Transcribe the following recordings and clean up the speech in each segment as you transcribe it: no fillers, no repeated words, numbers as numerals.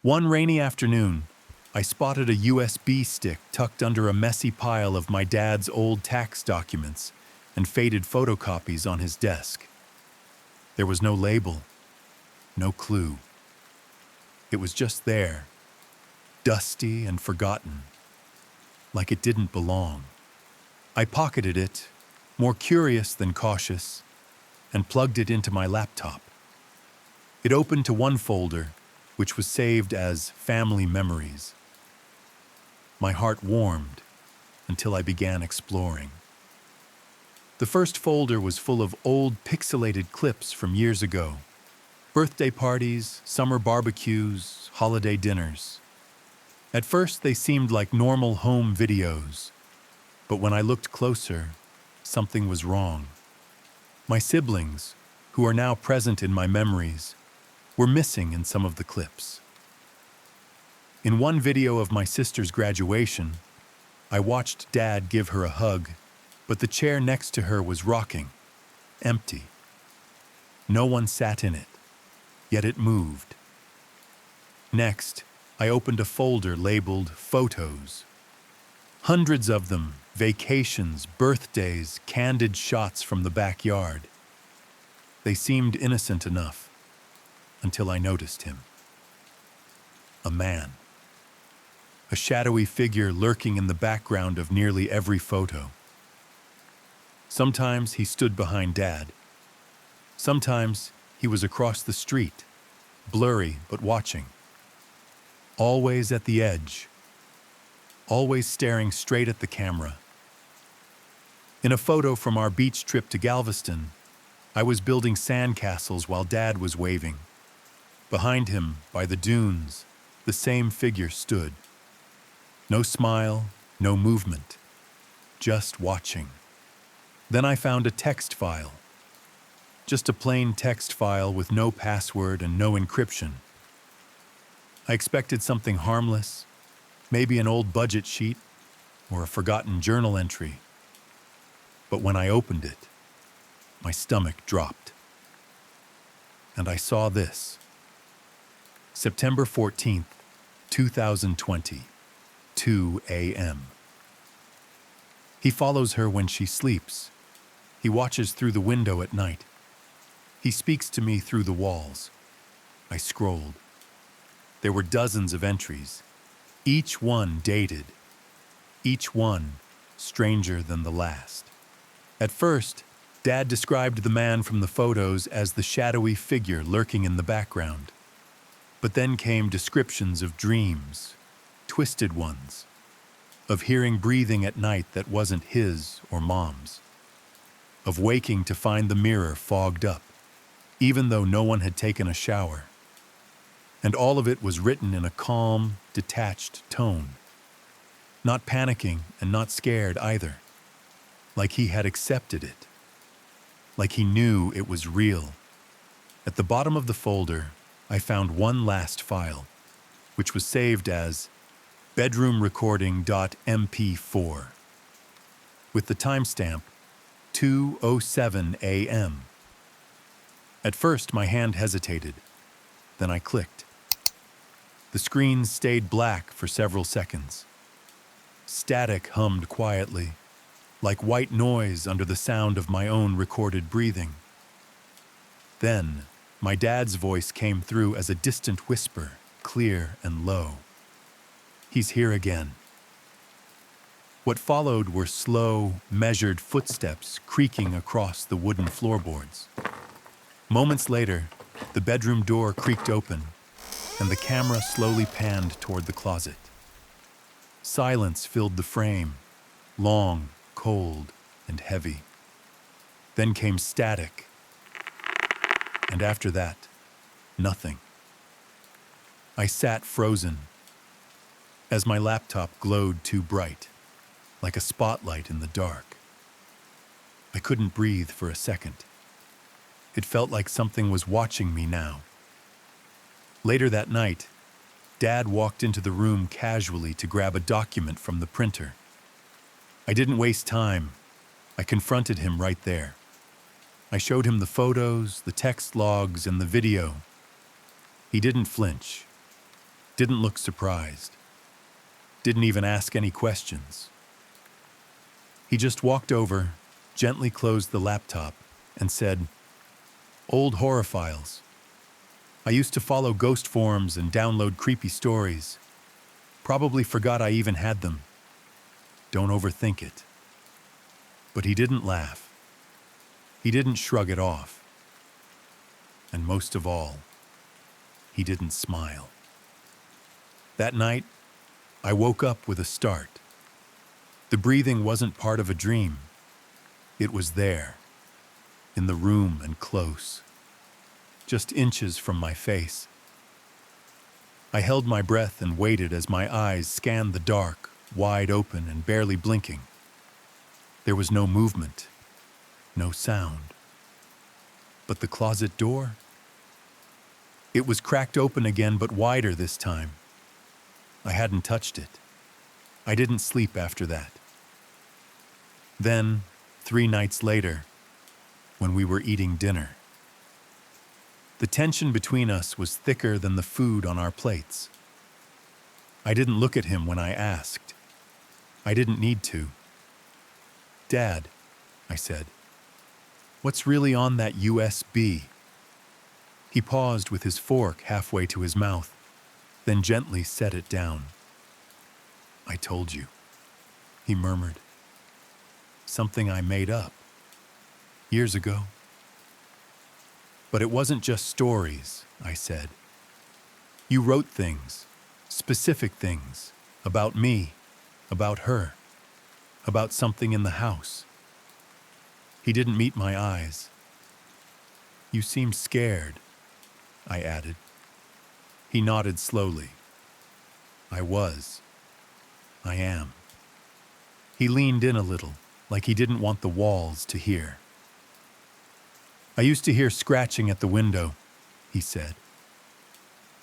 One rainy afternoon, I spotted a USB stick tucked under a messy pile of my dad's old tax documents and faded photocopies on his desk. There was no label, no clue. It was just there, dusty and forgotten, like it didn't belong. I pocketed it, more curious than cautious, and plugged it into my laptop. It opened to one folder, which was saved as Family Memories. My heart warmed until I began exploring. The first folder was full of old pixelated clips from years ago. Birthday parties, summer barbecues, holiday dinners. At first, they seemed like normal home videos, but when I looked closer, something was wrong. My siblings, who are now present in my memories, were missing in some of the clips. In one video of my sister's graduation, I watched Dad give her a hug, but the chair next to her was rocking, empty. No one sat in it, yet it moved. Next, I opened a folder labeled Photos. Hundreds of them, vacations, birthdays, candid shots from the backyard. They seemed innocent enough, until I noticed him. A man. A shadowy figure lurking in the background of nearly every photo. Sometimes he stood behind Dad. Sometimes he was across the street, blurry but watching. Always at the edge. Always staring straight at the camera. In a photo from our beach trip to Galveston, I was building sandcastles while Dad was waving. Behind him, by the dunes, the same figure stood. No smile, no movement, just watching. Then I found a text file. Just a plain text file with no password and no encryption. I expected something harmless, maybe an old budget sheet or a forgotten journal entry. But when I opened it, my stomach dropped. And I saw this. September 14th, 2020, 2 a.m. He follows her when she sleeps. He watches through the window at night. He speaks to me through the walls. I scrolled. There were dozens of entries, each one dated, each one stranger than the last. At first, Dad described the man from the photos as the shadowy figure lurking in the background. But then came descriptions of dreams, twisted ones, of hearing breathing at night that wasn't his or Mom's, of waking to find the mirror fogged up, even though no one had taken a shower. And all of it was written in a calm, detached tone, not panicking and not scared either, like he had accepted it, like he knew it was real. At the bottom of the folder, I found one last file, which was saved as bedroomrecording.mp4, with the timestamp 2:07 a.m. At first, my hand hesitated. Then I clicked. The screen stayed black for several seconds. Static hummed quietly, like white noise under the sound of my own recorded breathing. Then, my dad's voice came through as a distant whisper, clear and low. He's here again. What followed were slow, measured footsteps creaking across the wooden floorboards. Moments later, the bedroom door creaked open, and the camera slowly panned toward the closet. Silence filled the frame, long, cold, and heavy. Then came static. And after that, nothing. I sat frozen, as my laptop glowed too bright, like a spotlight in the dark. I couldn't breathe for a second. It felt like something was watching me now. Later that night, Dad walked into the room casually to grab a document from the printer. I didn't waste time. I confronted him right there. I showed him the photos, the text logs, and the video. He didn't flinch. Didn't look surprised. Didn't even ask any questions. He just walked over, gently closed the laptop, and said, "Old horror files. I used to follow ghost forums and download creepy stories. Probably forgot I even had them. Don't overthink it." But he didn't laugh. He didn't shrug it off. And most of all, he didn't smile. That night, I woke up with a start. The breathing wasn't part of a dream. It was there, in the room and close, just inches from my face. I held my breath and waited as my eyes scanned the dark, wide open and barely blinking. There was no movement, no sound. But the closet door? It was cracked open again, but wider this time. I hadn't touched it. I didn't sleep after that. Then, 3 nights later, when we were eating dinner, the tension between us was thicker than the food on our plates. I didn't look at him when I asked. I didn't need to. "Dad," I said, "what's really on that USB?" He paused with his fork halfway to his mouth, then gently set it down. "I told you," he murmured. "Something I made up. Years ago." "But it wasn't just stories," I said. "You wrote things, specific things, about me, about her, about something in the house." He didn't meet my eyes. "You seemed scared," I added. He nodded slowly. "I was. I am." He leaned in a little, like he didn't want the walls to hear. "I used to hear scratching at the window," he said.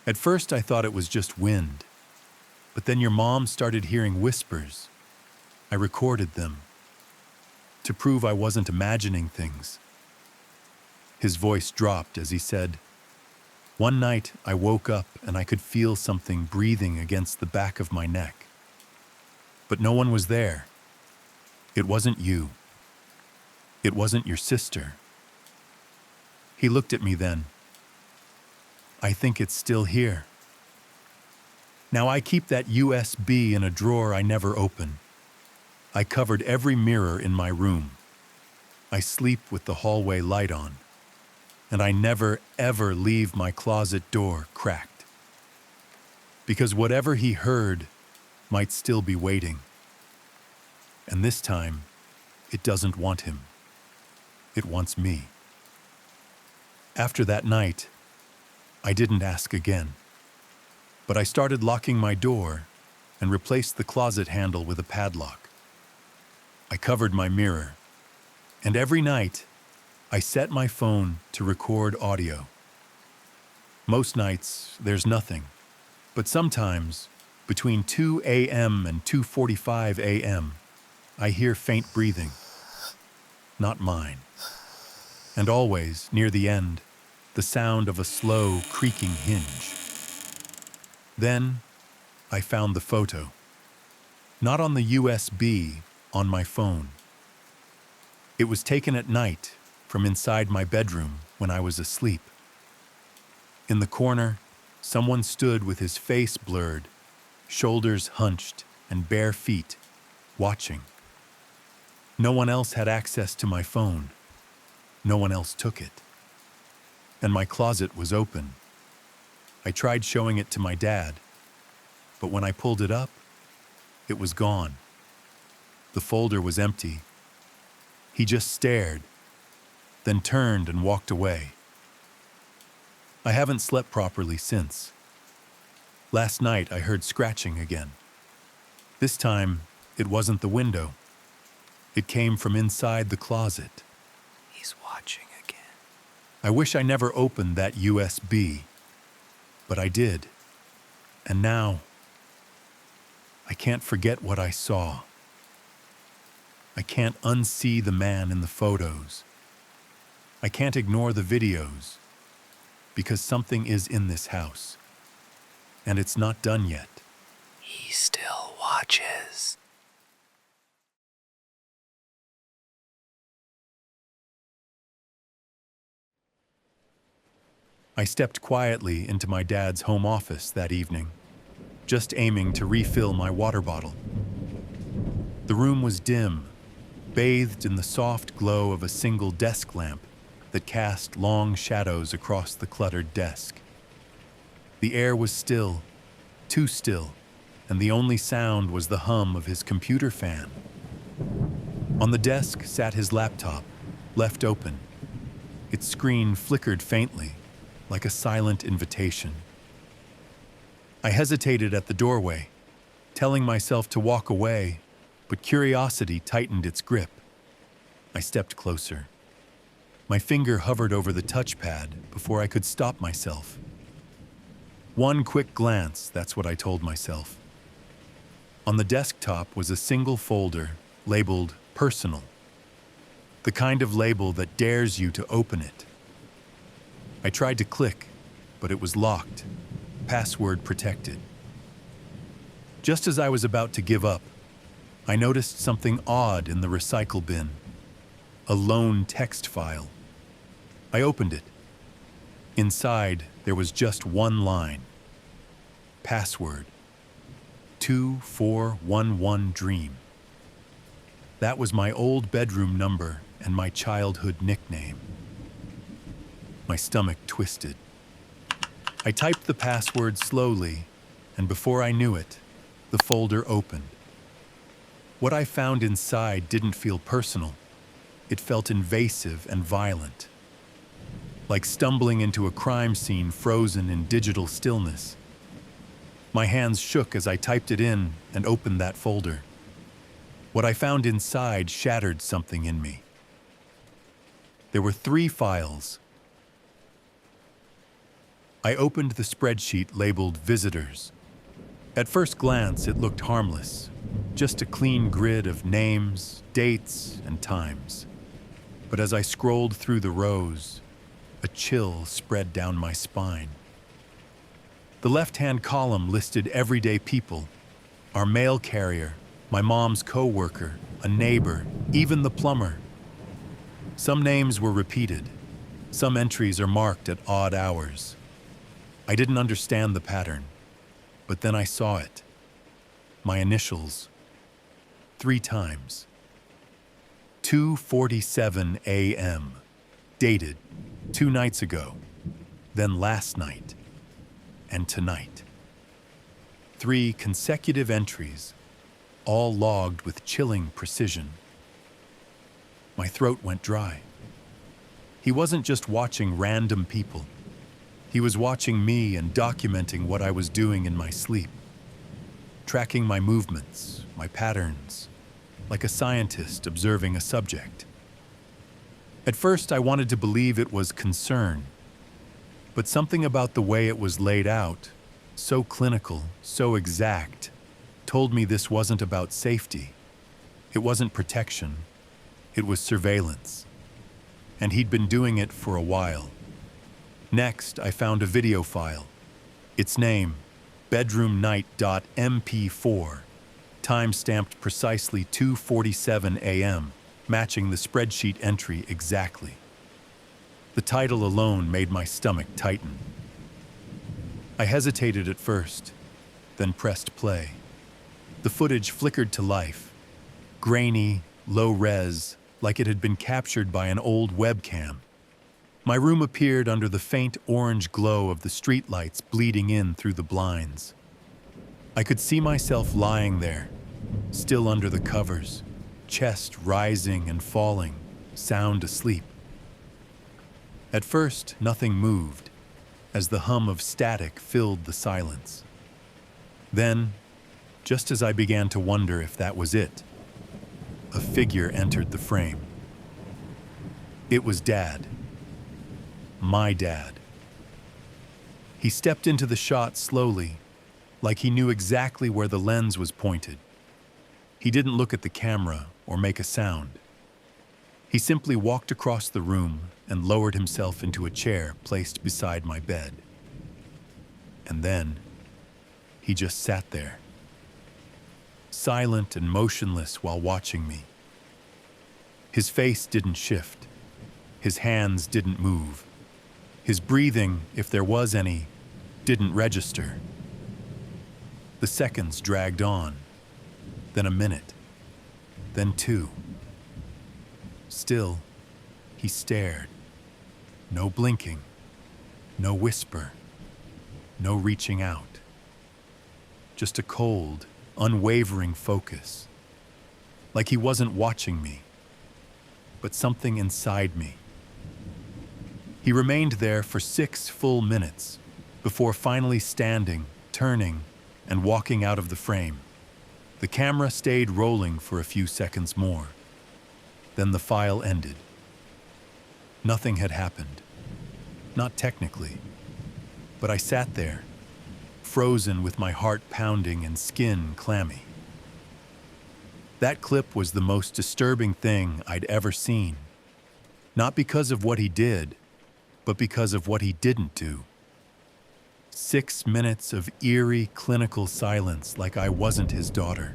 "At first I thought it was just wind, but then your mom started hearing whispers. I recorded them, to prove I wasn't imagining things." His voice dropped as he said, "One night I woke up and I could feel something breathing against the back of my neck. But no one was there. It wasn't you. It wasn't your sister." He looked at me then. "I think it's still here." Now I keep that USB in a drawer I never open. I covered every mirror in my room. I sleep with the hallway light on. And I never, ever leave my closet door cracked. Because whatever he heard might still be waiting. And this time, it doesn't want him. It wants me. After that night, I didn't ask again. But I started locking my door and replaced the closet handle with a padlock. I covered my mirror. And every night, I set my phone to record audio. Most nights, there's nothing. But sometimes, between 2 a.m. and 2:45 a.m., I hear faint breathing. Not mine. And always, near the end, the sound of a slow, creaking hinge. Then, I found the photo. Not on the USB, on my phone. It was taken at night, from inside my bedroom when I was asleep. In the corner, someone stood with his face blurred, shoulders hunched, and bare feet, watching. No one else had access to my phone. No one else took it. And my closet was open. I tried showing it to my dad, but when I pulled it up, it was gone. The folder was empty. He just stared, then turned and walked away. I haven't slept properly since. Last night I heard scratching again. This time, it wasn't the window. It came from inside the closet. He's watching again. I wish I never opened that USB, but I did. And now, I can't forget what I saw. I can't unsee the man in the photos. I can't ignore the videos, because something is in this house. And it's not done yet. He still watches. I stepped quietly into my dad's home office that evening, just aiming to refill my water bottle. The room was dim, bathed in the soft glow of a single desk lamp that cast long shadows across the cluttered desk. The air was still, too still, and the only sound was the hum of his computer fan. On the desk sat his laptop, left open. Its screen flickered faintly, like a silent invitation. I hesitated at the doorway, telling myself to walk away, but curiosity tightened its grip. I stepped closer. My finger hovered over the touchpad before I could stop myself. One quick glance, that's what I told myself. On the desktop was a single folder labeled Personal, the kind of label that dares you to open it. I tried to click, but it was locked, password protected. Just as I was about to give up, I noticed something odd in the recycle bin. A lone text file. I opened it. Inside, there was just one line. Password. 2411 Dream. That was my old bedroom number and my childhood nickname. My stomach twisted. I typed the password slowly, and before I knew it, the folder opened. What I found inside didn't feel personal. It felt invasive and violent, like stumbling into a crime scene frozen in digital stillness. My hands shook as I typed it in and opened that folder. What I found inside shattered something in me. There were 3 files. I opened the spreadsheet labeled Visitors. At first glance, it looked harmless, just a clean grid of names, dates, and times. But as I scrolled through the rows, a chill spread down my spine. The left-hand column listed everyday people, our mail carrier, my mom's co-worker, a neighbor, even the plumber. Some names were repeated. Some entries are marked at odd hours. I didn't understand the pattern, but then I saw it. My initials. 3 times. 2:47 a.m. Dated 2 nights ago, then last night, and tonight. 3 consecutive entries, all logged with chilling precision. My throat went dry. He wasn't just watching random people. He was watching me and documenting what I was doing in my sleep, tracking my movements, my patterns, like a scientist observing a subject. At first, I wanted to believe it was concern, but something about the way it was laid out, so clinical, so exact, told me this wasn't about safety. It wasn't protection. It was surveillance. And he'd been doing it for a while. Next, I found a video file. Its name, bedroomnight.mp4, time-stamped precisely 2:47 a.m., matching the spreadsheet entry exactly. The title alone made my stomach tighten. I hesitated at first, then pressed play. The footage flickered to life, grainy, low-res, like it had been captured by an old webcam. My room appeared under the faint orange glow of the streetlights bleeding in through the blinds. I could see myself lying there, still under the covers, chest rising and falling, sound asleep. At first, nothing moved, as the hum of static filled the silence. Then, just as I began to wonder if that was it, a figure entered the frame. It was Dad. My dad. He stepped into the shot slowly, like he knew exactly where the lens was pointed. He didn't look at the camera or make a sound. He simply walked across the room and lowered himself into a chair placed beside my bed. And then, he just sat there, silent and motionless while watching me. His face didn't shift. His hands didn't move. His breathing, if there was any, didn't register. The seconds dragged on, then a minute, then two. Still, he stared. No blinking, no whisper, no reaching out. Just a cold, unwavering focus. Like he wasn't watching me, but something inside me. He remained there for 6 full minutes before finally standing, turning, and walking out of the frame. The camera stayed rolling for a few seconds more. Then the file ended. Nothing had happened. Not technically. But I sat there, frozen with my heart pounding and skin clammy. That clip was the most disturbing thing I'd ever seen. Not because of what he did, but because of what he didn't do. 6 minutes of eerie, clinical silence like I wasn't his daughter,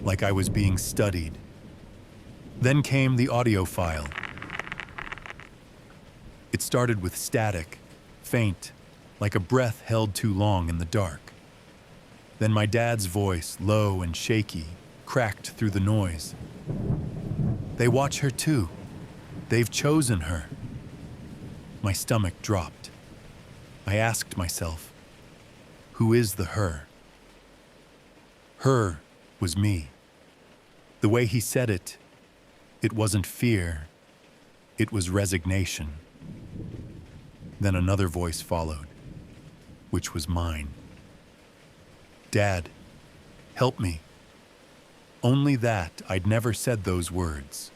like I was being studied. Then came the audio file. It started with static, faint, like a breath held too long in the dark. Then my dad's voice, low and shaky, cracked through the noise. They watch her too. They've chosen her. My stomach dropped. I asked myself, who is the her? Her was me. The way he said it, it wasn't fear, it was resignation. Then another voice followed, which was mine. Dad, help me. Only that I'd never said those words,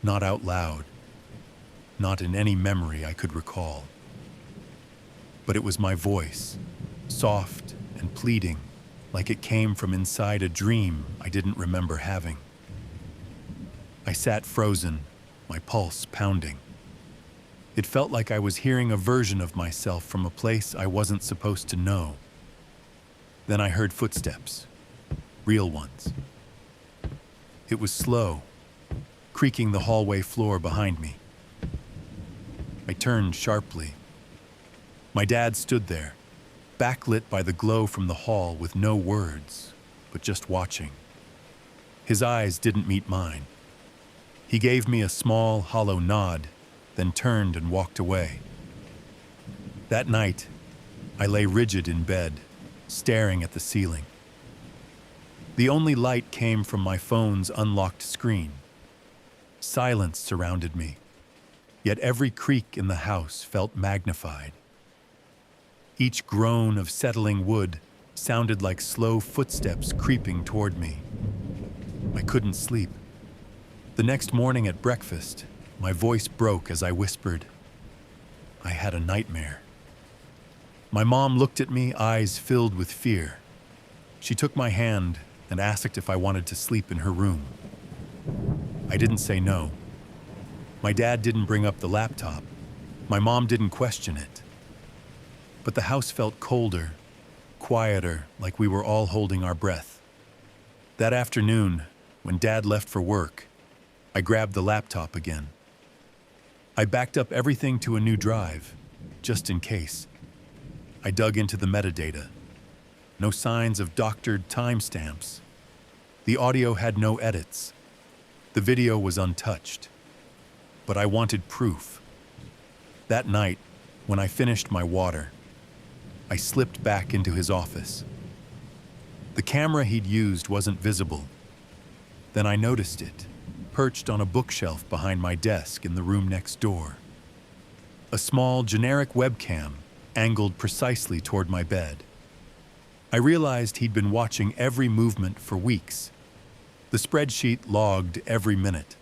not out loud, not in any memory I could recall. But it was my voice, soft and pleading, like it came from inside a dream I didn't remember having. I sat frozen, my pulse pounding. It felt like I was hearing a version of myself from a place I wasn't supposed to know. Then I heard footsteps, real ones. It was slow, creaking the hallway floor behind me. I turned sharply. My dad stood there, backlit by the glow from the hall with no words, but just watching. His eyes didn't meet mine. He gave me a small, hollow nod, then turned and walked away. That night, I lay rigid in bed, staring at the ceiling. The only light came from my phone's unlocked screen. Silence surrounded me, yet every creak in the house felt magnified. Each groan of settling wood sounded like slow footsteps creeping toward me. I couldn't sleep. The next morning at breakfast, my voice broke as I whispered, I had a nightmare. My mom looked at me, eyes filled with fear. She took my hand and asked if I wanted to sleep in her room. I didn't say no. My dad didn't bring up the laptop. My mom didn't question it. But the house felt colder, quieter, like we were all holding our breath. That afternoon, when Dad left for work, I grabbed the laptop again. I backed up everything to a new drive, just in case. I dug into the metadata. No signs of doctored timestamps. The audio had no edits. The video was untouched. But I wanted proof. That night, when I finished my water, I slipped back into his office. The camera he'd used wasn't visible. Then I noticed it, perched on a bookshelf behind my desk in the room next door. A small, generic webcam angled precisely toward my bed. I realized he'd been watching every movement for weeks. The spreadsheet logged every minute.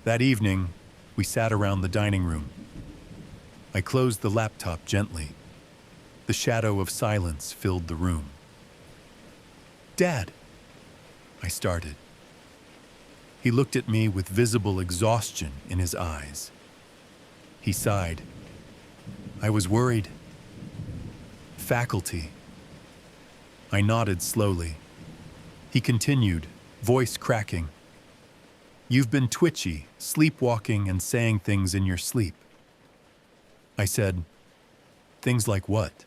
That evening, we sat around the dining room. I closed the laptop gently. The shadow of silence filled the room. Dad, I started. He looked at me with visible exhaustion in his eyes. He sighed. I was worried. Faculty, I nodded slowly. He continued, voice cracking. You've been twitchy, sleepwalking, and saying things in your sleep. I said, things like what?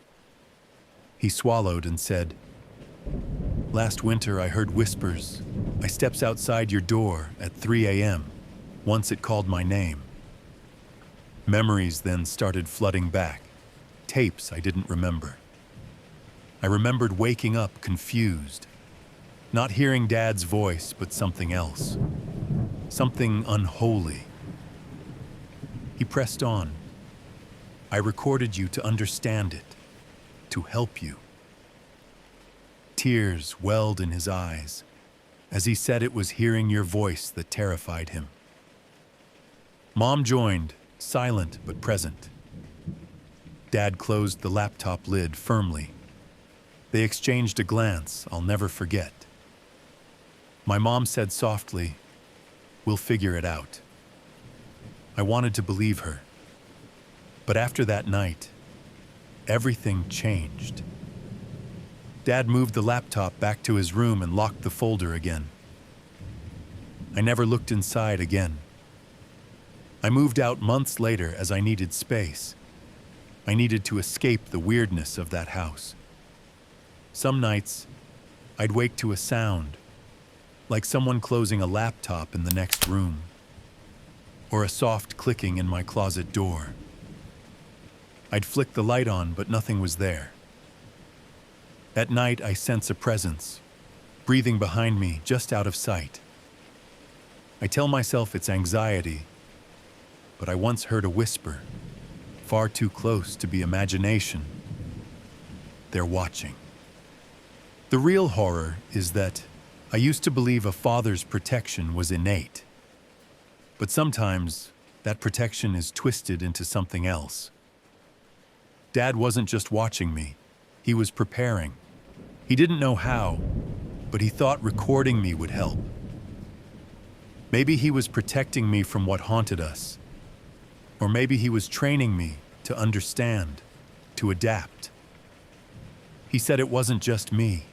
He swallowed and said, last winter I heard whispers. I steps outside your door at 3 a.m. Once it called my name. Memories then started flooding back. Tapes I didn't remember. I remembered waking up confused. Not hearing Dad's voice, but something else. Something unholy. He pressed on. I recorded you to understand it, to help you. Tears welled in his eyes as he said it was hearing your voice that terrified him. Mom joined, silent but present. Dad closed the laptop lid firmly. They exchanged a glance I'll never forget. My mom said softly, we'll figure it out. I wanted to believe her. But after that night, everything changed. Dad moved the laptop back to his room and locked the folder again. I never looked inside again. I moved out months later as I needed space. I needed to escape the weirdness of that house. Some nights, I'd wake to a sound, like someone closing a laptop in the next room, or a soft clicking in my closet door. I'd flick the light on, but nothing was there. At night, I sense a presence, breathing behind me, just out of sight. I tell myself it's anxiety, but I once heard a whisper, far too close to be imagination. They're watching. The real horror is that I used to believe a father's protection was innate. But sometimes that protection is twisted into something else. Dad wasn't just watching me, he was preparing. He didn't know how, but he thought recording me would help. Maybe he was protecting me from what haunted us. Or maybe he was training me to understand, to adapt. He said it wasn't just me.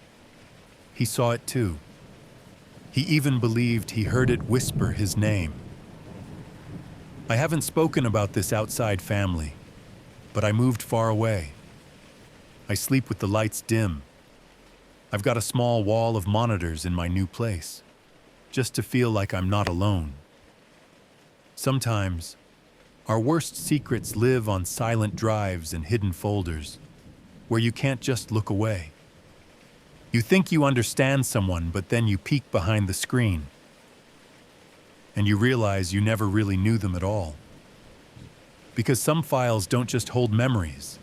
He saw it too. He even believed he heard it whisper his name. I haven't spoken about this outside family, but I moved far away. I sleep with the lights dim. I've got a small wall of monitors in my new place, just to feel like I'm not alone. Sometimes, our worst secrets live on silent drives and hidden folders, where you can't just look away. You think you understand someone, but then you peek behind the screen, and you realize you never really knew them at all. Because some files don't just hold memories,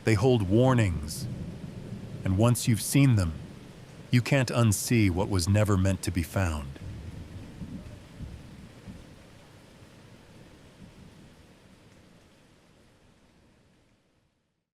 they hold warnings. And once you've seen them, you can't unsee what was never meant to be found.